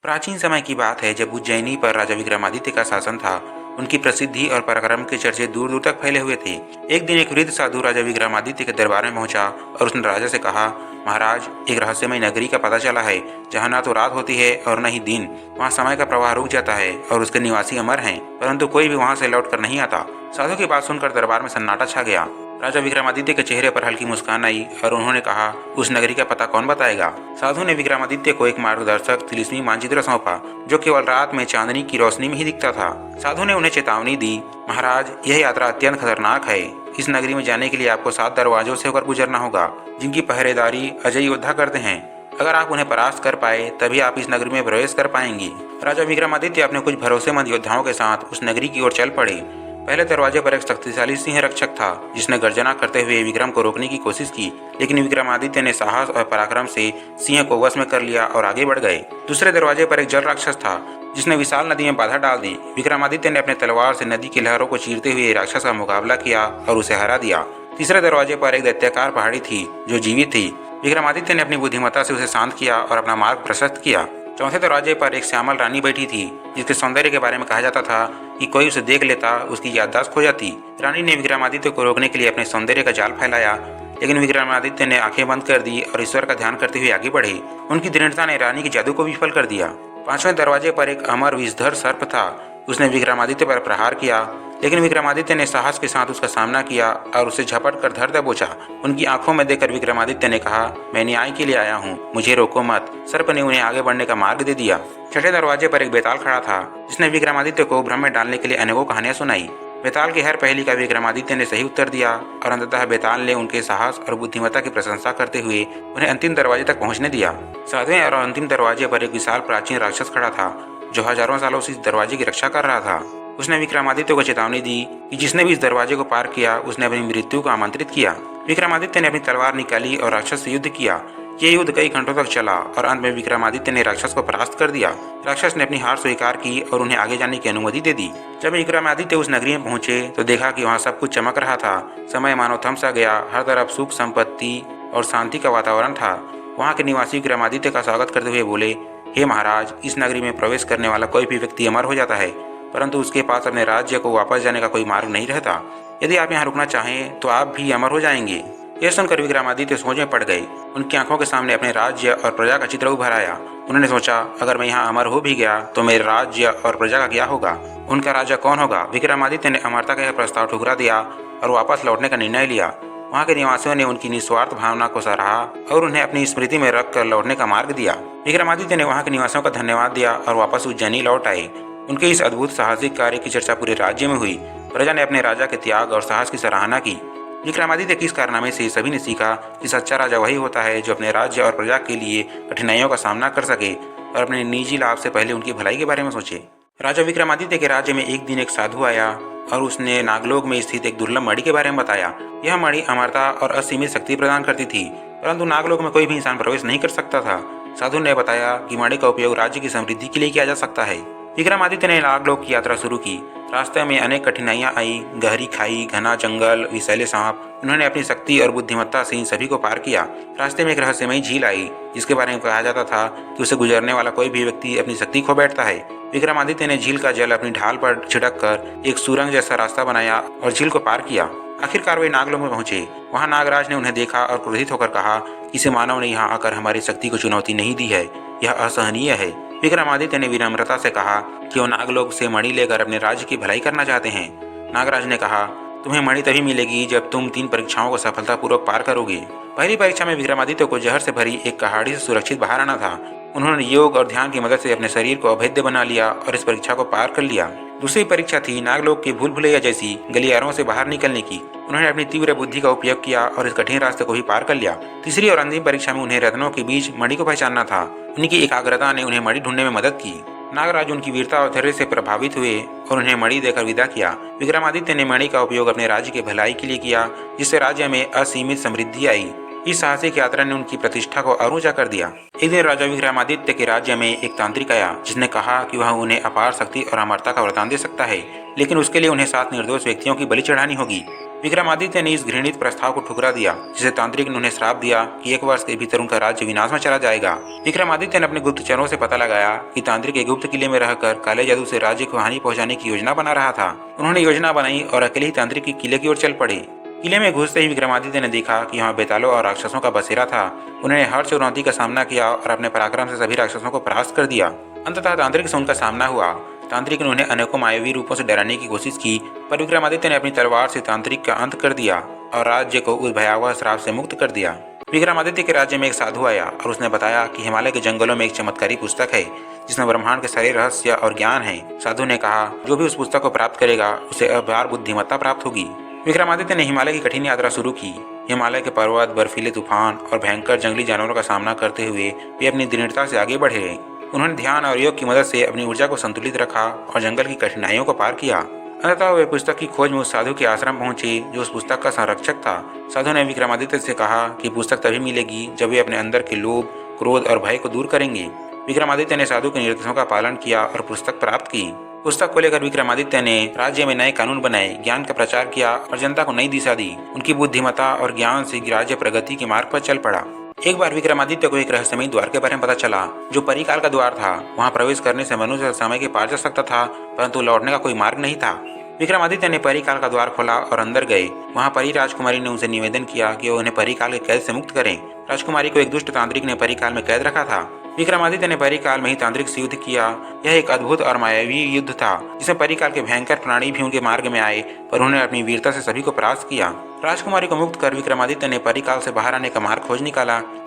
प्राचीन समय की बात है जब उज्जैनी पर राजा विक्रमादित्य का शासन था। उनकी प्रसिद्धि और पराक्रम के चर्चे दूर दूर तक फैले हुए थे। एक दिन एक वृद्ध साधु राजा विक्रमादित्य के दरबार में पहुंचा और उसने राजा से कहा, महाराज, एक रहस्यमय नगरी का पता चला है जहाँ ना तो रात होती है और न ही दिन। वहाँ समय का प्रवाह रुक जाता है और उसके निवासी अमर हैं, परंतु कोई भी वहाँ से लौट कर नहीं आता। साधु की बात सुनकर दरबार में सन्नाटा छा गया। राजा विक्रमादित्य के चेहरे पर हल्की मुस्कान आई और उन्होंने कहा, उस नगरी का पता कौन बताएगा। साधु ने विक्रमादित्य को एक मार्गदर्शक तिलिस्मी मानचित्र सौंपा जो केवल रात में चांदनी की रोशनी में ही दिखता था। साधु ने उन्हें चेतावनी दी, महाराज, यह यात्रा अत्यंत खतरनाक है। इस नगरी में जाने के लिए आपको 7 दरवाजों से होकर गुजरना होगा, जिनकी पहरेदारी अजय योद्धा करते हैं। अगर आप उन्हें परास्त कर पाए तभी आप इस नगरी में प्रवेश कर पाएंगे। राजा विक्रमादित्य अपने कुछ भरोसेमंद योद्धाओं के साथ उस नगरी की ओर चल पड़े। पहले दरवाजे पर एक शक्तिशाली सिंह रक्षक था जिसने गर्जना करते हुए विक्रम को रोकने की कोशिश की, लेकिन विक्रमादित्य ने साहस और पराक्रम से सिंह को वश में कर लिया और आगे बढ़ गए। दूसरे दरवाजे पर एक जल राक्षस था जिसने विशाल नदी में बाधा डाल दी। विक्रमादित्य ने अपने तलवार से नदी की लहरों को चीरते हुए राक्षस का मुकाबला किया और उसे हरा दिया। तीसरे दरवाजे पर एक दैत्याकार पहाड़ी थी जो जीवित थी। विक्रमादित्य ने अपनी बुद्धिमत्ता से उसे शांत किया और अपना मार्ग प्रशस्त किया। चौथे दरवाजे पर एक श्यामल रानी बैठी थी जिसके सौंदर्य के बारे में कहा जाता था कि कोई उसे देख लेता उसकी याददाश्त खो जाती। रानी ने विक्रमादित्य को रोकने के लिए अपने सौंदर्य का जाल फैलाया, लेकिन विक्रमादित्य ने आंखें बंद कर दी और ईश्वर का ध्यान करते हुए आगे बढ़े। उनकी दृढ़ता ने रानी के जादू को विफल कर दिया। पांचवें दरवाजे पर एक अमर विषधर सर्प था। उसने विक्रमादित्य पर प्रहार किया, लेकिन विक्रमादित्य ने साहस के साथ उसका सामना किया और उसे झपट कर धर दबोचा। उनकी आंखों में देखकर विक्रमादित्य ने कहा, मैं न्याय के लिए आया हूँ, मुझे रोको मत। सर्प ने उन्हें आगे बढ़ने का मार्ग दे दिया। छठे दरवाजे पर एक बेताल खड़ा था जिसने विक्रमादित्य को भ्रम में डालने के लिए अनेकों कहानियां सुनाई। बेताल की हर पहेली का विक्रमादित्य ने सही उत्तर दिया और अंततः बेताल ने उनके साहस और बुद्धिमत्ता की प्रशंसा करते हुए उन्हें अंतिम दरवाजे तक पहुंचने दिया। सातवें और अंतिम दरवाजे पर एक विशाल प्राचीन राक्षस खड़ा था जो हजारों सालों से इस दरवाजे की रक्षा कर रहा था। उसने विक्रमादित्य को चेतावनी दी कि जिसने भी इस दरवाजे को पार किया उसने अपनी मृत्यु को आमंत्रित किया। विक्रमादित्य ने अपनी तलवार निकाली और राक्षस से युद्ध किया। ये युद्ध कई घंटों तक चला और अंत में विक्रमादित्य ने राक्षस को परास्त कर दिया। राक्षस ने अपनी हार स्वीकार की और उन्हें आगे जाने की अनुमति दे दी। जब विक्रमादित्य उस नगरी में पहुंचे तो देखा कि वहाँ सब कुछ चमक रहा था। समय मानो थम सा गया। हर तरफ सुख, संपत्ति और शांति का वातावरण था। वहाँ के निवासी विक्रमादित्य का स्वागत करते हुए बोले, हे महाराज, इस नगरी में प्रवेश करने वाला कोई भी व्यक्ति अमर हो जाता है, परंतु उसके पास अपने राज्य को वापस जाने का कोई मार्ग नहीं रहता। यदि आप यहाँ रुकना चाहें तो आप भी अमर हो जाएंगे। यह सुनकर विक्रमादित्य सोच में पड़ गए। उनकी आंखों के सामने अपने राज्य और प्रजा का चित्र उभर आया। उन्होंने सोचा, अगर मैं यहाँ अमर हो भी गया तो मेरे राज्य और प्रजा का क्या होगा? उनका राजा कौन होगा? विक्रमादित्य ने अमरता का यह प्रस्ताव ठुकरा दिया और वापस लौटने का निर्णय लिया। वहाँ के निवासियों ने उनकी निस्वार्थ भावना को सराहा और उन्हें अपनी स्मृति में रख कर लौटने का मार्ग दिया। विक्रमादित्य ने वहाँ के निवासियों का धन्यवाद दिया और वापस उज्जैनी लौट आए। उनके इस अद्भुत साहसिक कार्य की चर्चा पूरे राज्य में हुई। प्रजा ने अपने राजा के त्याग और साहस की सराहना की। विक्रमादित्य के इस कारनामे से सभी ने सीखा कि सच्चा राजा वही होता है जो अपने राज्य और प्रजा के लिए कठिनाइयों का सामना कर सके और अपने निजी लाभ से पहले उनकी भलाई के बारे में सोचे। राजा विक्रमादित्य के राज्य में एक दिन एक साधु आया और उसने नागलोक में स्थित एक दुर्लभ मणि के बारे में बताया। यह मणि अमरता और असीमित शक्ति प्रदान करती थी, परंतु नागलोक में कोई भी इंसान प्रवेश नहीं कर सकता था। साधु ने बताया कि मणि का उपयोग राज्य की समृद्धि के लिए किया जा सकता है। विक्रमादित्य ने नागलोक की यात्रा शुरू की। रास्ते में अनेक कठिनाइयां आई, गहरी खाई, घना जंगल, विषैले सांप। उन्होंने अपनी शक्ति और बुद्धिमत्ता से इन सभी को पार किया। रास्ते में एक रहस्यमयी झील आई जिसके बारे में कहा जाता था कि उसे गुजरने वाला कोई भी व्यक्ति अपनी शक्ति खो बैठता है। विक्रमादित्य ने झील का जल अपनी ढाल पर छिड़क कर एक सुरंग जैसा रास्ता बनाया और झील को पार किया। आखिरकार वे नागलोक में पहुंचे। वहां नागराज ने उन्हें देखा और क्रोधित होकर कहा, किसी मानव ने यहाँ आकर हमारी शक्ति को चुनौती नहीं दी है, यह असहनीय है। विक्रमादित्य ने विनम्रता से कहा कि वो नागलोक से मणि लेकर अपने राज्य की भलाई करना चाहते हैं। नागराज ने कहा, तुम्हें मणि तभी मिलेगी जब तुम 3 परीक्षाओं को सफलतापूर्वक पार करोगे। पहली परीक्षा में विक्रमादित्य को जहर से भरी एक कहाड़ी से सुरक्षित बाहर आना था। उन्होंने योग और ध्यान की मदद से अपने शरीर को अभेद्य बना लिया और इस परीक्षा को पार कर लिया। दूसरी परीक्षा थी नागलोक की भूल भुलैया जैसी गलियारों से बाहर निकलने की। उन्होंने अपनी तीव्र बुद्धि का उपयोग किया और इस कठिन रास्ते को भी पार कर लिया। तीसरी और अंतिम परीक्षा में उन्हें रत्नों के बीच मणि को पहचानना था। उनकी एकाग्रता ने उन्हें मणि ढूंढने में मदद की। नागराज उनकी वीरता और धैर्य से प्रभावित हुए और उन्हें मणि देकर विदा किया। विक्रमादित्य ने मणि का उपयोग अपने राज्य की भलाई के लिए किया, जिससे राज्य में असीमित समृद्धि आई। इस साहसिक यात्रा ने उनकी प्रतिष्ठा को और ऊंचा कर दिया। एक दिन राजा विक्रमादित्य के राज्य में एक तांत्रिक आया जिसने कहा कि वह उन्हें अपार शक्ति और अमरता का वरदान दे सकता है, लेकिन उसके लिए उन्हें 7 निर्दोष व्यक्तियों की बलि चढ़ानी होगी। विक्रमादित्य ने इस घृणित प्रस्ताव को ठुकरा दिया, जिसे तांत्रिक ने उन्हें श्राप दिया कि 1 वर्ष के भीतर उनका राज्य विनाश में चला जाएगा। विक्रमादित्य ने अपने गुप्तचरों से पता लगाया कि तांत्रिक एक गुप्त किले में रहकर काले जादू से राज्य को हानि पहुंचाने की योजना बना रहा था। उन्होंने योजना बनाई और अकेले ही तांत्रिक के किले की ओर चल पड़े। किले में घुसते ही विक्रमादित्य ने देखा कि यहाँ बेतालों और राक्षसों का बसेरा था। उन्होंने हर चुनौती का सामना किया और अपने पराक्रम से सभी राक्षसों को परास्त कर दिया। अंततः तांत्रिक से उनका सामना हुआ। तांत्रिक ने उन्हें अनेकों मायावी रूपों से डराने की कोशिश की, पर विक्रमादित्य ने अपनी तलवार से तांत्रिक का अंत कर दिया और राज्य को उस भयावह श्राप से मुक्त कर दिया। विक्रमादित्य के राज्य में एक साधु आया और उसने बताया कि हिमालय के जंगलों में एक चमत्कारी पुस्तक है जिसमें ब्रह्मांड के सारे रहस्य और ज्ञान है। साधु ने कहा, जो भी उस पुस्तक को प्राप्त करेगा उसे अपार बुद्धिमत्ता प्राप्त होगी। विक्रमादित्य ने हिमालय की कठिन यात्रा शुरू की। हिमालय के पर्वत, बर्फीले तूफान और भयंकर जंगली जानवरों का सामना करते हुए वे अपनी दृढ़ता से आगे बढ़े। उन्होंने ध्यान और योग की मदद से अपनी ऊर्जा को संतुलित रखा और जंगल की कठिनाइयों को पार किया। अंततः वे पुस्तक की खोज में उस साधु के आश्रम पहुंचे जो उस पुस्तक का संरक्षक था। साधु ने विक्रमादित्य से कहा कि पुस्तक तभी मिलेगी जब वे अपने अंदर के लोभ, क्रोध और भय को दूर करेंगे। विक्रमादित्य ने साधु के निर्देशों का पालन किया और पुस्तक प्राप्त की। पुस्तक को लेकर विक्रमादित्य ने राज्य में नए कानून बनाए, ज्ञान का प्रचार किया और जनता को नई दिशा दी। उनकी बुद्धिमत्ता और ज्ञान से राज्य प्रगति के मार्ग पर चल पड़ा। एक बार विक्रमादित्य को एक रहस्यमयी द्वार के बारे में पता चला, जो परिकाल का द्वार था। वहां प्रवेश करने से मनुष्य समय के पार जा सकता था, परंतु लौटने का कोई मार्ग नहीं था। विक्रमादित्य ने परिकाल का द्वार खोला और अंदर गए। वहां परी राजकुमारी ने उनसे निवेदन किया कि वो उन्हें परिकाल के कैद से मुक्त करें। राजकुमारी को एक दुष्ट तांत्रिक ने परिकाल में कैद रखा था। विक्रमादित्य ने परिकाल में ही तांत्रिक से युद्ध किया। यह एक अद्भुत और मायावी युद्ध था, जिसमें परिकाल के भयंकर प्राणी भी उनके मार्ग में आए, पर उन्होंने अपनी वीरता से सभी को परास्त किया। राजकुमारी को मुक्त कर विक्रमादित्य ने परिकाल से बाहर आने का मार्ग खोज निकाला।